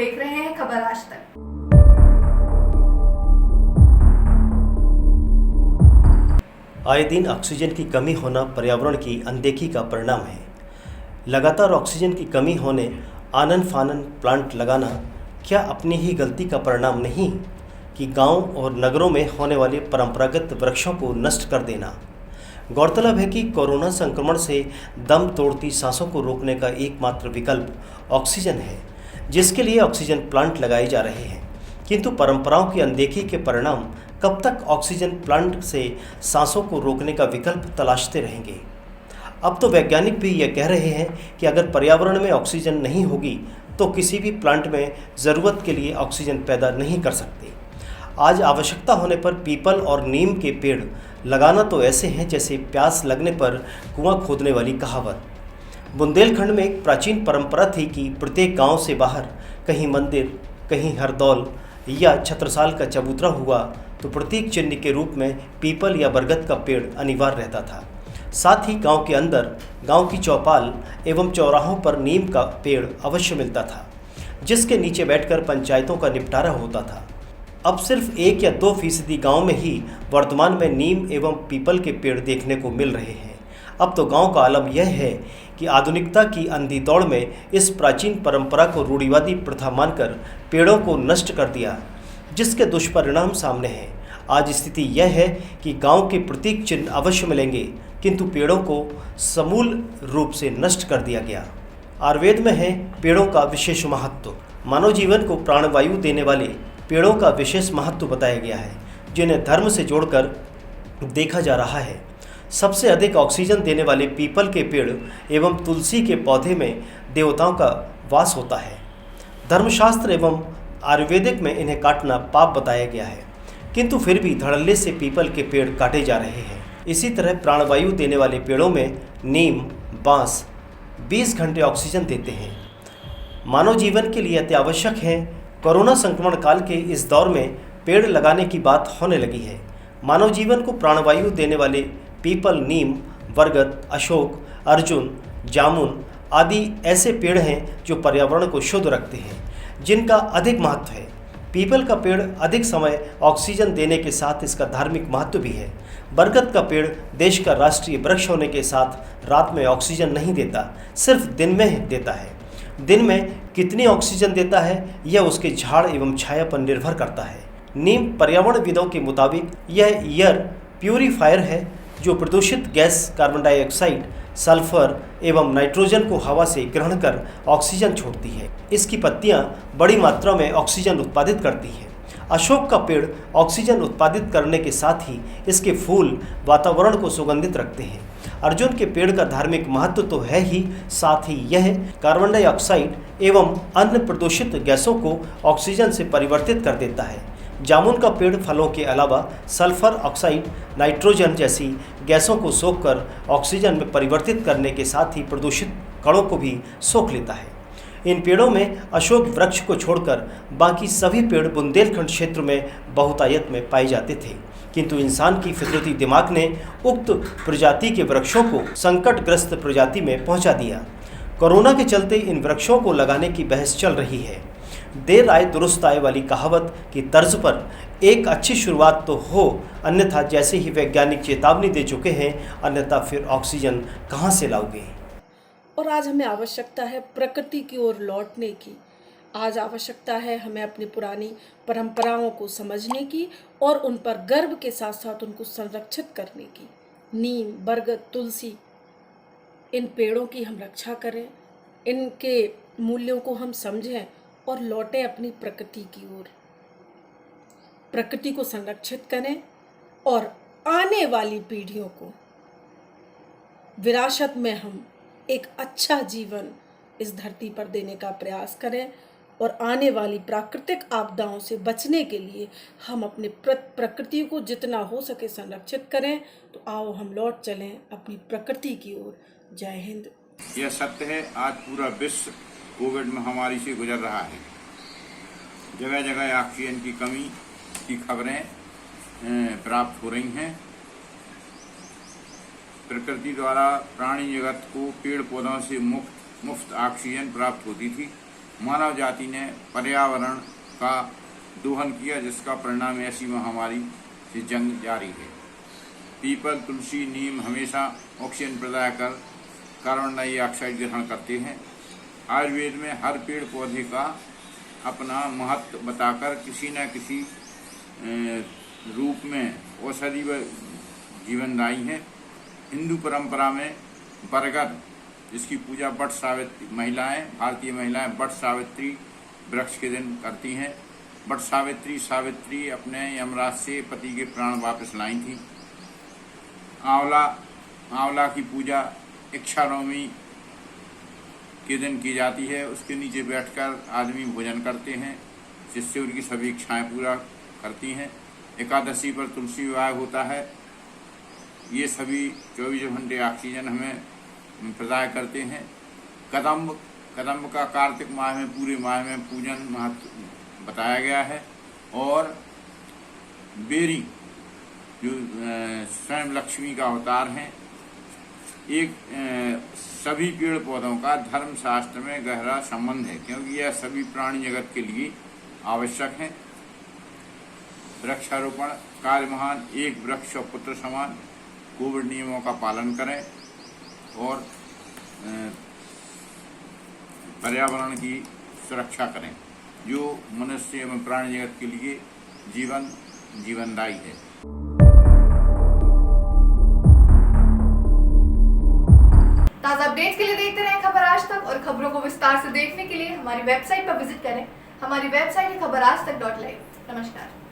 देख रहे हैं खबर आज तक। आए दिन ऑक्सीजन की कमी होना पर्यावरण की अनदेखी का परिणाम है। लगातार ऑक्सीजन की कमी होने आनन फानन प्लांट लगाना क्या अपनी ही गलती का परिणाम नहीं कि गांव और नगरों में होने वाले परंपरागत वृक्षों को नष्ट कर देना। गौरतलब है कि कोरोना संक्रमण से दम तोड़ती सांसों को रोकने का एकमात्र विकल्प ऑक्सीजन है, जिसके लिए ऑक्सीजन प्लांट लगाए जा रहे हैं। किंतु परंपराओं की अनदेखी के परिणाम कब तक ऑक्सीजन प्लांट से सांसों को रोकने का विकल्प तलाशते रहेंगे। अब तो वैज्ञानिक भी यह कह रहे हैं कि अगर पर्यावरण में ऑक्सीजन नहीं होगी तो किसी भी प्लांट में ज़रूरत के लिए ऑक्सीजन पैदा नहीं कर सकते। आज आवश्यकता होने पर पीपल और नीम के पेड़ लगाना तो ऐसे हैं जैसे प्यास लगने पर कुआं खोदने वाली कहावत। बुंदेलखंड में एक प्राचीन परंपरा थी कि प्रत्येक गांव से बाहर कहीं मंदिर, कहीं हरदौल या छत्रसाल का चबूतरा हुआ तो प्रतीक चिन्ह के रूप में पीपल या बरगद का पेड़ अनिवार्य रहता था। साथ ही गांव के अंदर गांव की चौपाल एवं चौराहों पर नीम का पेड़ अवश्य मिलता था, जिसके नीचे बैठकर पंचायतों का निपटारा होता था। अब सिर्फ 1 या 2% गांव में ही वर्तमान में नीम एवं पीपल के पेड़ देखने को मिल रहे हैं। अब तो गांव का आलम यह है कि आधुनिकता की अंधी दौड़ में इस प्राचीन परंपरा को रूढ़िवादी प्रथा मानकर पेड़ों को नष्ट कर दिया, जिसके दुष्परिणाम सामने हैं। आज स्थिति यह है कि गांव के प्रतीक चिन्ह अवश्य मिलेंगे, किंतु पेड़ों को समूल रूप से नष्ट कर दिया गया। आयुर्वेद में है पेड़ों का विशेष महत्व। मानव जीवन को प्राणवायु देने वाले पेड़ों का विशेष महत्व बताया गया है, जिन्हें धर्म से जोड़कर देखा जा रहा है। सबसे अधिक ऑक्सीजन देने वाले पीपल के पेड़ एवं तुलसी के पौधे में देवताओं का वास होता है। धर्मशास्त्र एवं आयुर्वेदिक में इन्हें काटना पाप बताया गया है, किंतु फिर भी धड़ल्ले से पीपल के पेड़ काटे जा रहे हैं। इसी तरह प्राणवायु देने वाले पेड़ों में नीम, बांस 20 घंटे ऑक्सीजन देते हैं। मानव जीवन के लिए अति आवश्यक है। कोरोना संक्रमण काल के इस दौर में पेड़ लगाने की बात होने लगी है। मानव जीवन को प्राणवायु देने वाले पीपल, नीम, बरगद, अशोक, अर्जुन, जामुन आदि ऐसे पेड़ हैं जो पर्यावरण को शुद्ध रखते हैं, जिनका अधिक महत्व है। पीपल का पेड़ अधिक समय ऑक्सीजन देने के साथ इसका धार्मिक महत्व भी है। बरगद का पेड़ देश का राष्ट्रीय वृक्ष होने के साथ रात में ऑक्सीजन नहीं देता, सिर्फ दिन में देता है। दिन में कितनी ऑक्सीजन देता है यह उसके झाड़ एवं छाया पर निर्भर करता है। नीम पर्यावरणविदों के मुताबिक यह एयर प्यूरीफायर है जो प्रदूषित गैस कार्बन डाइऑक्साइड, सल्फर एवं नाइट्रोजन को हवा से ग्रहण कर ऑक्सीजन छोड़ती है। इसकी पत्तियां बड़ी मात्रा में ऑक्सीजन उत्पादित करती हैं। अशोक का पेड़ ऑक्सीजन उत्पादित करने के साथ ही इसके फूल वातावरण को सुगंधित रखते हैं। अर्जुन के पेड़ का धार्मिक महत्व तो है ही, साथ ही यह कार्बन डाइऑक्साइड एवं अन्य प्रदूषित गैसों को ऑक्सीजन से परिवर्तित कर देता है। जामुन का पेड़ फलों के अलावा सल्फर ऑक्साइड, नाइट्रोजन जैसी गैसों को सोखकर ऑक्सीजन में परिवर्तित करने के साथ ही प्रदूषित कणों को भी सोख लेता है। इन पेड़ों में अशोक वृक्ष को छोड़कर बाकी सभी पेड़ बुंदेलखंड क्षेत्र में बहुतायत में पाए जाते थे, किंतु इंसान की फितरती दिमाग ने उक्त प्रजाति के वृक्षों को संकटग्रस्त प्रजाति में पहुंचा दिया। कोरोना के चलते इन वृक्षों को लगाने की बहस चल रही है। देर आए दुरुस्त आए वाली कहावत की तर्ज पर एक अच्छी शुरुआत तो हो, अन्यथा जैसे ही वैज्ञानिक चेतावनी दे चुके हैं, अन्यथा फिर ऑक्सीजन कहाँ से लाओगे। और आज हमें आवश्यकता है प्रकृति की ओर लौटने की। आज आवश्यकता है हमें अपनी पुरानी परंपराओं को समझने की और उन पर गर्व के साथ साथ उनको संरक्षित करने की। नीम, बरगद, तुलसी, इन पेड़ों की हम रक्षा करें, इनके मूल्यों को हम समझें और लौटें अपनी प्रकृति की ओर। प्रकृति को संरक्षित करें और आने वाली पीढ़ियों को विरासत में हम एक अच्छा जीवन इस धरती पर देने का प्रयास करें और आने वाली प्राकृतिक आपदाओं से बचने के लिए हम अपने प्रकृति को जितना हो सके संरक्षित करें। तो आओ हम लौट चलें अपनी प्रकृति की ओर। जय हिंद। यह सत्य है, आज पूरा विश्व कोविड महामारी से गुजर रहा है। जगह जगह ऑक्सीजन की कमी की खबरें प्राप्त हो रही हैं। प्रकृति द्वारा प्राणी जगत को पेड़ पौधों से मुफ्त ऑक्सीजन प्राप्त होती थी, मानव जाति ने पर्यावरण का दोहन किया, जिसका परिणाम ऐसी महामारी से जंग जारी है। पीपल, तुलसी, नीम हमेशा ऑक्सीजन प्रदान कर कार्बन डाइऑक्साइड ग्रहण करते हैं। आयुर्वेद में हर पेड़ पौधे का अपना महत्व बताकर किसी न किसी रूप में औषधि व जीवनदायी है। हिंदू परंपरा में बरगद, जिसकी पूजा वट सावित्री भारतीय महिलाएं वट सावित्री वृक्ष के दिन करती हैं। वट सावित्री अपने यमराज से पति के प्राण वापस लाई थी। आंवला की पूजा इच्छारोमी के दिन की जाती है। उसके नीचे बैठकर आदमी भोजन करते हैं, जिससे उनकी सभी इच्छाएं पूरा करती हैं। एकादशी पर तुलसी विवाह होता है। ये सभी 24 घंटे ऑक्सीजन हमें प्रदान करते हैं। कदम्ब का कार्तिक माह में पूरे माह में पूजन महत्व बताया गया है। और बेरी जो स्वयं लक्ष्मी का अवतार हैं, सभी पेड़ पौधों का धर्मशास्त्र में गहरा संबंध है, क्योंकि यह सभी प्राणी जगत के लिए आवश्यक हैं। वृक्षारोपण कार्य महान, एक वृक्ष और पुत्र समान। कोविड नियमों का पालन करें और पर्यावरण की सुरक्षा करें, जो मनुष्य एवं प्राणी जगत के लिए जीवनदायी है। ताज़ा अपडेट्स के लिए देखते रहें खबर आज तक, और खबरों को विस्तार से देखने के लिए हमारी वेबसाइट पर विजिट करें। हमारी वेबसाइट है खबराजतक.live। नमस्कार।